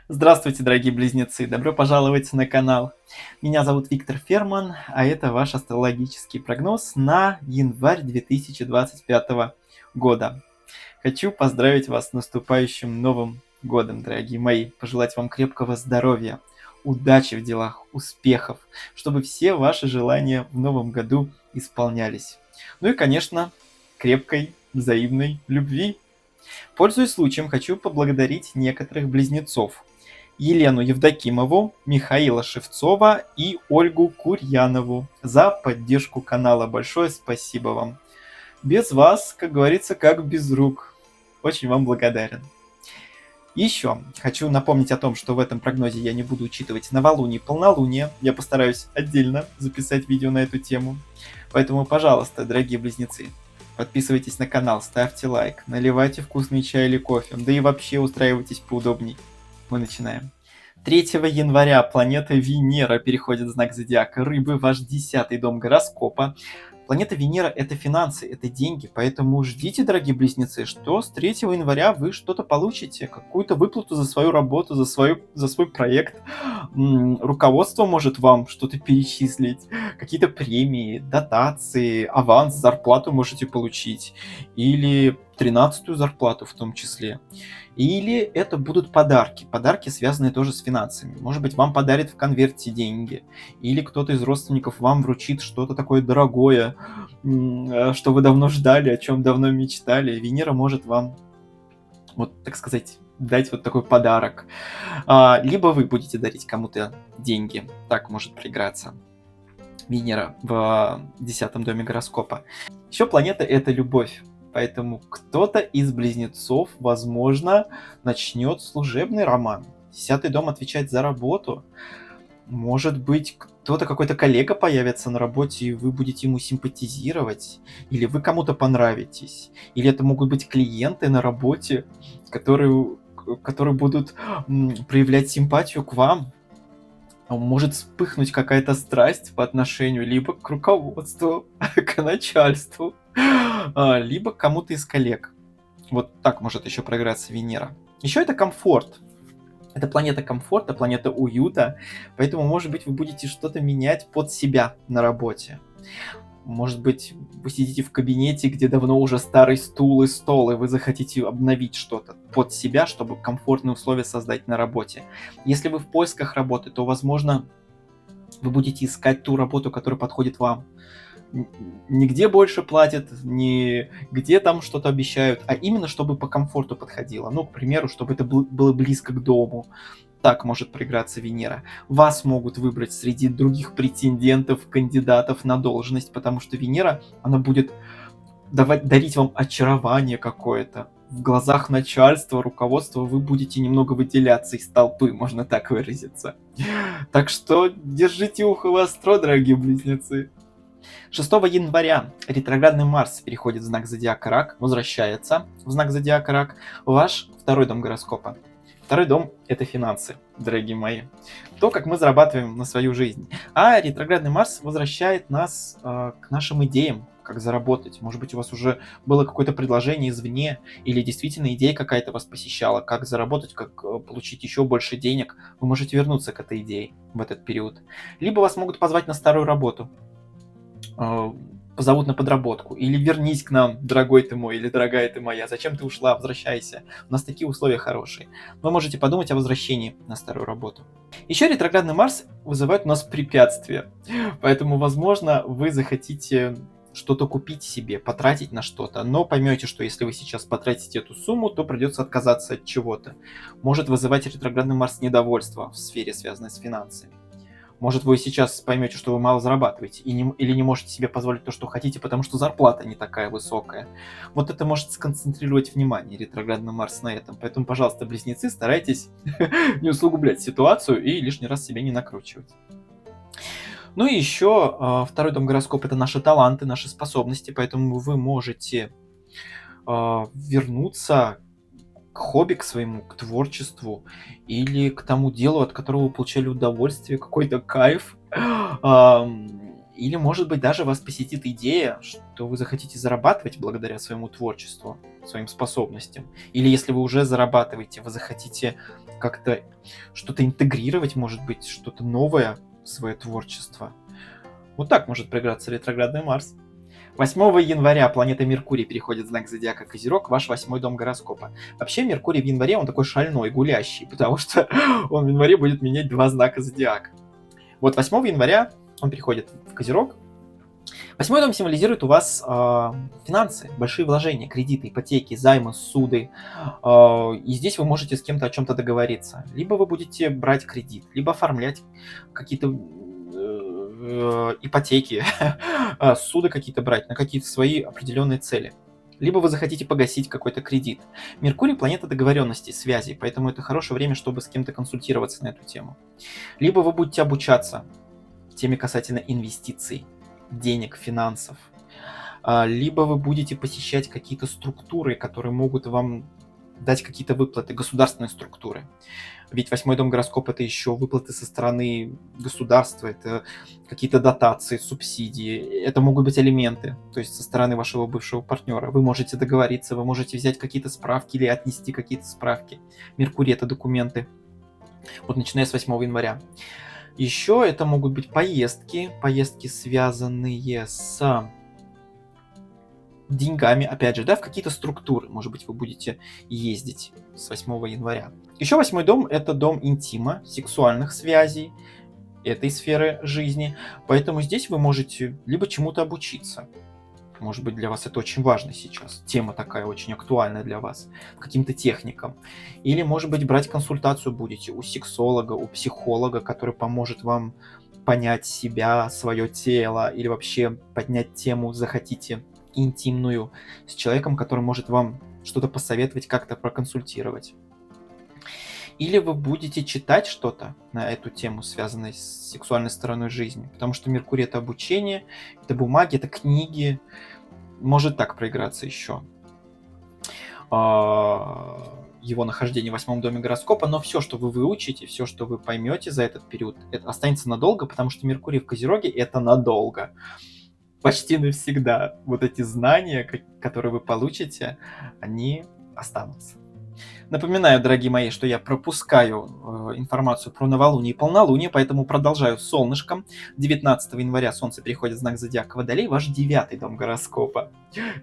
Здравствуйте, дорогие близнецы! Добро пожаловать на канал. Меня зовут Виктор Ферман, а это ваш астрологический прогноз на январь 2025 года. Хочу поздравить вас с наступающим Новым годом, дорогие мои. Пожелать вам крепкого здоровья, удачи в делах, успехов, чтобы все ваши желания в новом году исполнялись. Ну и, конечно, крепкой взаимной любви. Пользуясь случаем, хочу поблагодарить некоторых близнецов. Елену Евдокимову, Михаила Шевцова и Ольгу Курьянову за поддержку канала. Большое спасибо вам. Без вас, как говорится, как без рук. Очень вам благодарен. Еще хочу напомнить о том, что в этом прогнозе я не буду учитывать новолуние и полнолуние. Я постараюсь отдельно записать видео на эту тему. Поэтому, пожалуйста, дорогие близнецы, подписывайтесь на канал, ставьте лайк, наливайте вкусный чай или кофе, да и вообще устраивайтесь поудобней. Мы начинаем. 3 января планета Венера переходит в знак зодиака Рыбы, ваш 10-й дом гороскопа. Планета Венера – это финансы, это деньги, поэтому ждите, дорогие близнецы, что с 3 января вы что-то получите, какую-то выплату за свою работу, за свой проект. Руководство может вам что-то перечислить, какие-то премии, дотации, аванс, зарплату можете получить, или 13-ю зарплату в том числе. Или это будут подарки. Подарки, связанные тоже с финансами. Может быть, вам подарят в конверте деньги. Или кто-то из родственников вам вручит что-то такое дорогое, что вы давно ждали, о чем давно мечтали. Венера может вам, вот так сказать, дать вот такой подарок. Либо вы будете дарить кому-то деньги. Так может проиграться Венера в 10-м доме гороскопа. Еще планета – это любовь. Поэтому кто-то из близнецов, возможно, начнет служебный роман. 10-й дом отвечает за работу. Может быть, какой-то коллега появится на работе, и вы будете ему симпатизировать. Или вы кому-то понравитесь. Или это могут быть клиенты на работе, которые будут проявлять симпатию к вам. Может вспыхнуть какая-то страсть по отношению либо к руководству, к начальству, либо к кому-то из коллег. Вот так может еще проиграться Венера. Еще это комфорт. Это планета комфорта, планета уюта, поэтому, может быть, вы будете что-то менять под себя на работе. Может быть, вы сидите в кабинете, где давно уже старый стул и стол, и вы захотите обновить что-то под себя, чтобы комфортные условия создать на работе. Если вы в поисках работы, то, возможно, вы будете искать ту работу, которая подходит вам. Не где больше платят, не где там что-то обещают, а именно чтобы по комфорту подходило. Ну, к примеру, чтобы это было близко к дому. Так может проиграться Венера. Вас могут выбрать среди других претендентов, кандидатов на должность, потому что Венера, она будет дарить вам очарование какое-то. В глазах начальства, руководства вы будете немного выделяться из толпы, можно так выразиться. Так что держите ухо востро, дорогие близнецы. 6 января ретроградный Марс переходит в знак зодиака Рак, возвращается в знак зодиака Рак, ваш 2-й дом гороскопа. 2-й дом – это финансы, дорогие мои. То, как мы зарабатываем на свою жизнь. А ретроградный Марс возвращает нас к нашим идеям, как заработать. Может быть, у вас уже было какое-то предложение извне, или действительно идея какая-то вас посещала, как заработать, как получить еще больше денег. Вы можете вернуться к этой идее в этот период. Либо вас могут позвать на старую работу, позовут на подработку, или вернись к нам, дорогой ты мой, или дорогая ты моя, зачем ты ушла, возвращайся, у нас такие условия хорошие. Вы можете подумать о возвращении на старую работу. Еще ретроградный Марс вызывает у нас препятствия, поэтому, возможно, вы захотите что-то купить себе, потратить на что-то, но поймете, что если вы сейчас потратите эту сумму, то придется отказаться от чего-то. Может вызывать ретроградный Марс недовольство в сфере, связанной с финансами. Может, вы сейчас поймете, что вы мало зарабатываете или не можете себе позволить то, что хотите, потому что зарплата не такая высокая. Вот это может сконцентрировать внимание, ретроградный Марс, на этом. Поэтому, пожалуйста, близнецы, старайтесь не усугублять ситуацию и лишний раз себя не накручивать. Ну и еще 2-й дом гороскопа – это наши таланты, наши способности, поэтому вы можете вернуться к хобби, к своему, к творчеству или к тому делу, от которого вы получали удовольствие, какой-то кайф. Или, может быть, даже вас посетит идея, что вы захотите зарабатывать благодаря своему творчеству, своим способностям. Или если вы уже зарабатываете, вы захотите как-то что-то интегрировать, может быть, что-то новое в свое творчество. Вот так может проиграться ретроградный Марс. 8 января планета Меркурий переходит в знак зодиака Козерог, ваш 8-й дом гороскопа. Вообще Меркурий в январе, он такой шальной, гулящий, потому что он в январе будет менять 2 знака зодиака. Вот 8 января он переходит в Козерог. 8-й дом символизирует у вас финансы, большие вложения, кредиты, ипотеки, займы, суды. И здесь вы можете с кем-то о чем-то договориться. Либо вы будете брать кредит, либо оформлять какие-то ипотеки, суды какие-то брать на какие-то свои определенные цели. Либо вы захотите погасить какой-то кредит. Меркурий – планета договоренностей, связей, поэтому это хорошее время, чтобы с кем-то консультироваться на эту тему. Либо вы будете обучаться теме касательно инвестиций, денег, финансов. Либо вы будете посещать какие-то структуры, которые могут вам дать какие-то выплаты, государственные структуры. Ведь 8-й дом гороскопа – это еще выплаты со стороны государства, это какие-то дотации, субсидии, это могут быть алименты, то есть со стороны вашего бывшего партнера. Вы можете договориться, вы можете взять какие-то справки или отнести какие-то справки. Меркурий – это документы. Вот начиная с 8 января. Еще это могут быть поездки, связанные с деньгами, опять же, да, в какие-то структуры. Может быть, вы будете ездить с 8 января. Еще 8-й дом – это дом интима, сексуальных связей, этой сферы жизни. Поэтому здесь вы можете либо чему-то обучиться. Может быть, для вас это очень важно сейчас. Тема такая очень актуальная для вас. Каким-то техникам. Или, может быть, брать консультацию будете у сексолога, у психолога, который поможет вам понять себя, свое тело. Или вообще поднять тему захотите интимную с человеком, который может вам что-то посоветовать, как-то проконсультировать. Или вы будете читать что-то на эту тему, связанное с сексуальной стороной жизни. Потому что Меркурий – это обучение, это бумаги, это книги. Может так проиграться еще его нахождение в 8 доме гороскопа. Но все, что вы выучите, все, что вы поймете за этот период, это останется надолго, потому что Меркурий в Козероге – это надолго. Почти навсегда. Вот эти знания, которые вы получите, они останутся. Напоминаю, дорогие мои, что я пропускаю информацию про новолуние и полнолуние, поэтому продолжаю с солнышком. 19 января Солнце переходит в знак зодиака Водолей, ваш 9-й дом гороскопа.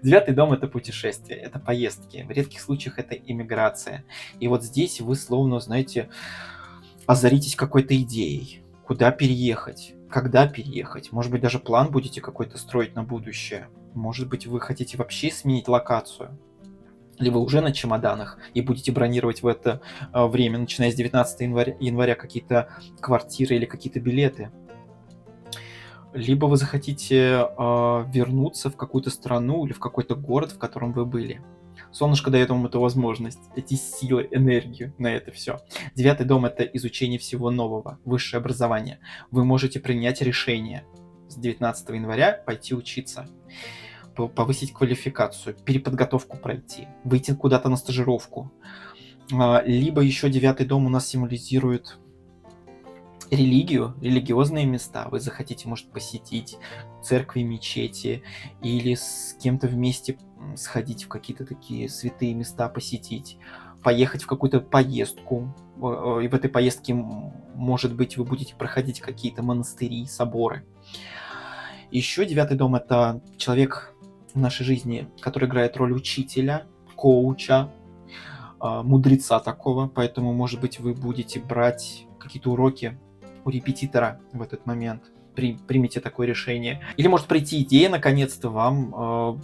9-й дом – это путешествие, это поездки. В редких случаях это иммиграция. И вот здесь вы словно, знаете, озаритесь какой-то идеей. Куда переехать? Когда переехать? Может быть, даже план будете какой-то строить на будущее. Может быть, вы хотите вообще сменить локацию. Либо уже на чемоданах и будете бронировать в это время, начиная с 19 января какие-то квартиры или какие-то билеты. Либо вы захотите вернуться в какую-то страну или в какой-то город, в котором вы были. Солнышко дает вам эту возможность, эти силы, энергию на это все. 9-й дом – это изучение всего нового, высшее образование. Вы можете принять решение с 19 января пойти учиться, повысить квалификацию, переподготовку пройти, выйти куда-то на стажировку. Либо еще 9-й дом у нас символизирует религию, религиозные места. Вы захотите, может, посетить церкви, мечети или с кем-то вместе сходить в какие-то такие святые места, посетить, поехать в какую-то поездку. И в этой поездке, может быть, вы будете проходить какие-то монастыри, соборы. Еще 9-й дом – это человек в нашей жизни, который играет роль учителя, коуча, мудреца такого. Поэтому, может быть, вы будете брать какие-то уроки у репетитора в этот момент. Примите такое решение. Или может прийти идея, наконец-то, вам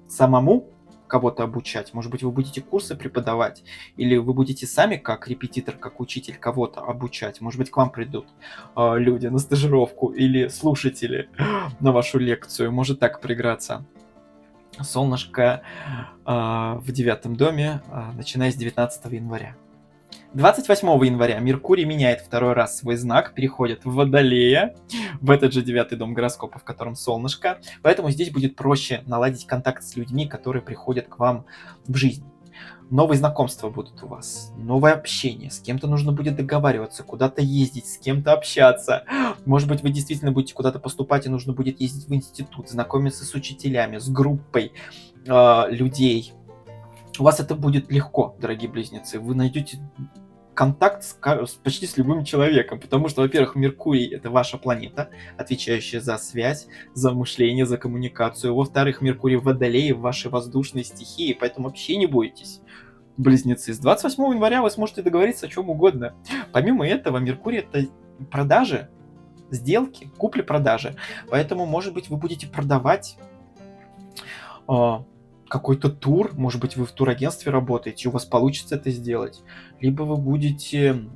самому кого-то обучать. Может быть, вы будете курсы преподавать, или вы будете сами, как репетитор, как учитель, кого-то обучать. Может быть, к вам придут люди на стажировку или слушатели на вашу лекцию. Может так проиграться. Солнышко в 9-м доме, начиная с 19 января. 28 января Меркурий меняет второй раз свой знак, переходит в Водолея, в этот же 9-й дом гороскопа, в котором солнышко. Поэтому здесь будет проще наладить контакт с людьми, которые приходят к вам в жизнь. Новые знакомства будут у вас, новое общение, с кем-то нужно будет договариваться, куда-то ездить, с кем-то общаться. Может быть, вы действительно будете куда-то поступать, и нужно будет ездить в институт, знакомиться с учителями, с группой людей. У вас это будет легко, дорогие близнецы. Вы найдете контакт почти с любым человеком, потому что, во-первых, Меркурий — это ваша планета, отвечающая за связь, за мышление, за коммуникацию. Во-вторых, Меркурий в Водолее, в вашей воздушной стихии, поэтому вообще не бойтесь. Близнецы, с 28 января вы сможете договориться о чем угодно. Помимо этого, Меркурий — это продажи, сделки, купли-продажи. Поэтому, может быть, вы будете продавать какой-то тур, может быть, вы в турагентстве работаете, у вас получится это сделать. Либо вы будете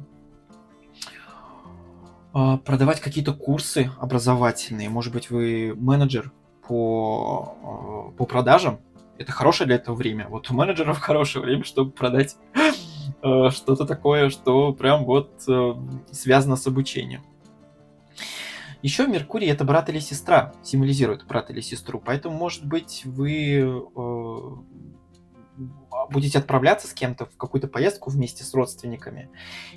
продавать какие-то курсы образовательные. Может быть, вы менеджер по продажам. Это хорошее для этого время. Вот у менеджеров хорошее время, чтобы продать что-то такое, что прям вот связано с обучением. Еще Меркурий — это брат или сестра, символизирует брата или сестру, поэтому, может быть, вы будете отправляться с кем-то в какую-то поездку вместе с родственниками,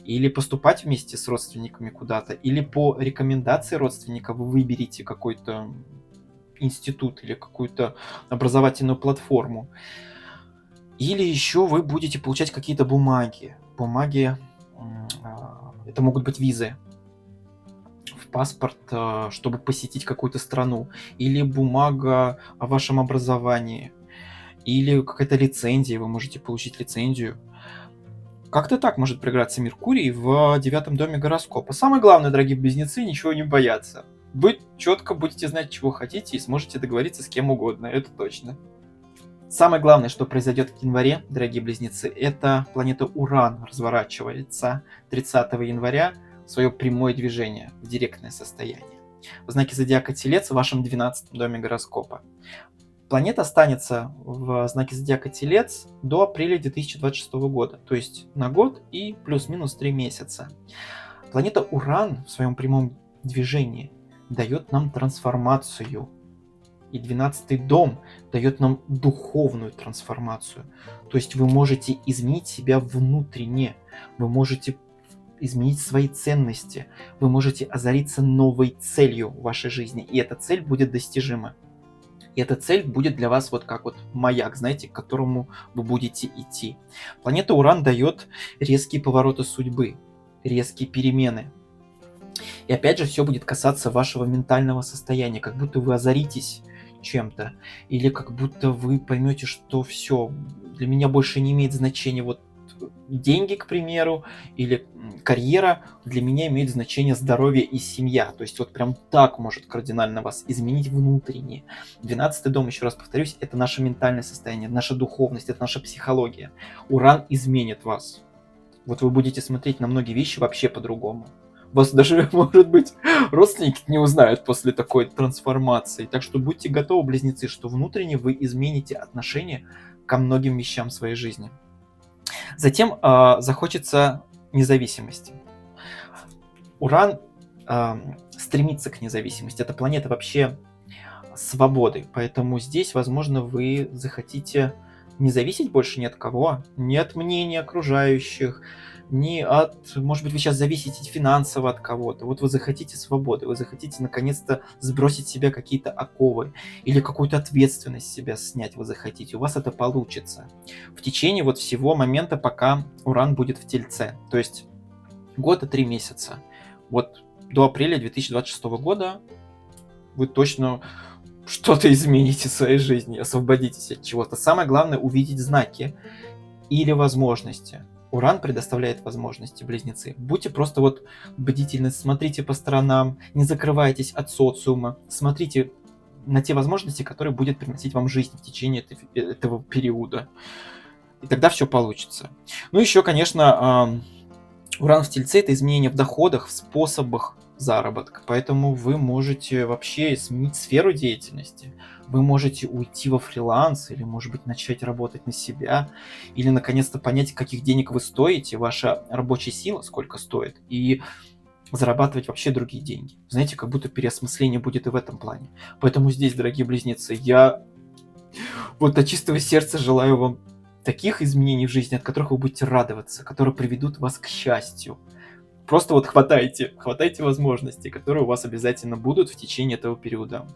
или поступать вместе с родственниками куда-то, или по рекомендации родственника вы выберете какой-то институт или какую-то образовательную платформу. Или еще вы будете получать какие-то бумаги. Это могут быть визы в паспорт, чтобы посетить какую-то страну, или бумага о вашем образовании, или какая-то лицензия, вы можете получить лицензию. Как-то так может проиграться Меркурий в 9 доме гороскопа. Самое главное, дорогие близнецы, ничего не бояться. Вы четко будете знать, чего хотите, и сможете договориться с кем угодно, это точно. Самое главное, что произойдет в январе, дорогие близнецы, это планета Уран разворачивается 30 января в свое прямое движение, в директное состояние. В знаке зодиака Телец в вашем 12 доме гороскопа. Планета останется в знаке зодиака Телец до апреля 2026 года, то есть на год и плюс-минус 3 месяца. Планета Уран в своем прямом движении дает нам трансформацию. И 12-й дом дает нам духовную трансформацию. То есть вы можете изменить себя внутренне, вы можете изменить свои ценности, вы можете озариться новой целью в вашей жизни, и эта цель будет достижима. И эта цель будет для вас вот как вот маяк, знаете, к которому вы будете идти. Планета Уран дает резкие повороты судьбы, резкие перемены. И опять же, все будет касаться вашего ментального состояния, как будто вы озаритесь чем-то, или как будто вы поймете, что все, для меня больше не имеет значения вот деньги, к примеру, или карьера, для меня имеет значение здоровье и семья. То есть вот прям так может кардинально вас изменить внутренне. 12-й дом, еще раз повторюсь, это наше ментальное состояние, наша духовность, это наша психология. Уран изменит вас. Вот вы будете смотреть на многие вещи вообще по-другому. Вас даже, может быть, родственники не узнают после такой трансформации. Так что будьте готовы, близнецы, что внутренне вы измените отношение ко многим вещам в своей жизни. Затем захочется независимости. Уран стремится к независимости. Это планета вообще свободы. Поэтому здесь, возможно, вы захотите не зависеть больше ни от кого, ни от мнения окружающих, ни от... Может быть, вы сейчас зависите финансово от кого-то. Вот вы захотите свободы, вы захотите наконец-то сбросить с себя какие-то оковы или какую-то ответственность с себя снять вы захотите. У вас это получится. В течение вот всего момента, пока Уран будет в Тельце. То есть год и 3 месяца. Вот до апреля 2026 года вы точно что-то измените в своей жизни, освободитесь от чего-то. Самое главное — увидеть знаки или возможности. Уран предоставляет возможности, близнецы. Будьте просто вот бдительны, смотрите по сторонам, не закрывайтесь от социума, смотрите на те возможности, которые будет приносить вам жизнь в течение этого периода. И тогда все получится. Ну, еще, конечно, Уран в Тельце — это изменение в доходах, в способах заработка. Поэтому вы можете вообще сменить сферу деятельности. Вы можете уйти во фриланс, или, может быть, начать работать на себя, или, наконец-то, понять, каких денег вы стоите, ваша рабочая сила сколько стоит, и зарабатывать вообще другие деньги. Знаете, как будто переосмысление будет и в этом плане. Поэтому здесь, дорогие близнецы, я вот от чистого сердца желаю вам таких изменений в жизни, от которых вы будете радоваться, которые приведут вас к счастью. Просто вот хватайте возможности, которые у вас обязательно будут в течение этого периода.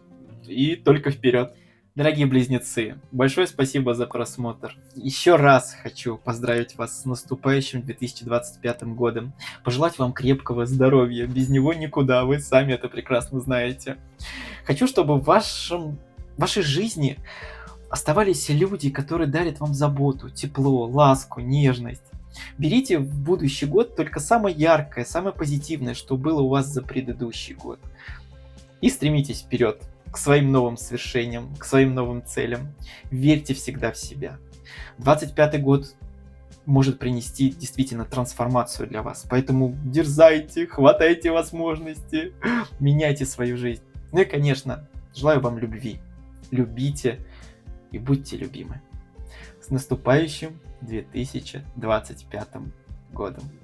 И только вперед. Дорогие близнецы, большое спасибо за просмотр. Еще раз хочу поздравить вас с наступающим 2025 годом. Пожелать вам крепкого здоровья. Без него никуда, вы сами это прекрасно знаете. Хочу, чтобы в вашей жизни оставались люди, которые дарят вам заботу, тепло, ласку, нежность. Берите в будущий год только самое яркое, самое позитивное, что было у вас за предыдущий год. И стремитесь вперед к своим новым свершениям, к своим новым целям. Верьте всегда в себя. 25-й год может принести действительно трансформацию для вас. Поэтому дерзайте, хватайте возможности, меняйте свою жизнь. Ну и, конечно, желаю вам любви. Любите и будьте любимы. С наступающим 2025 годом!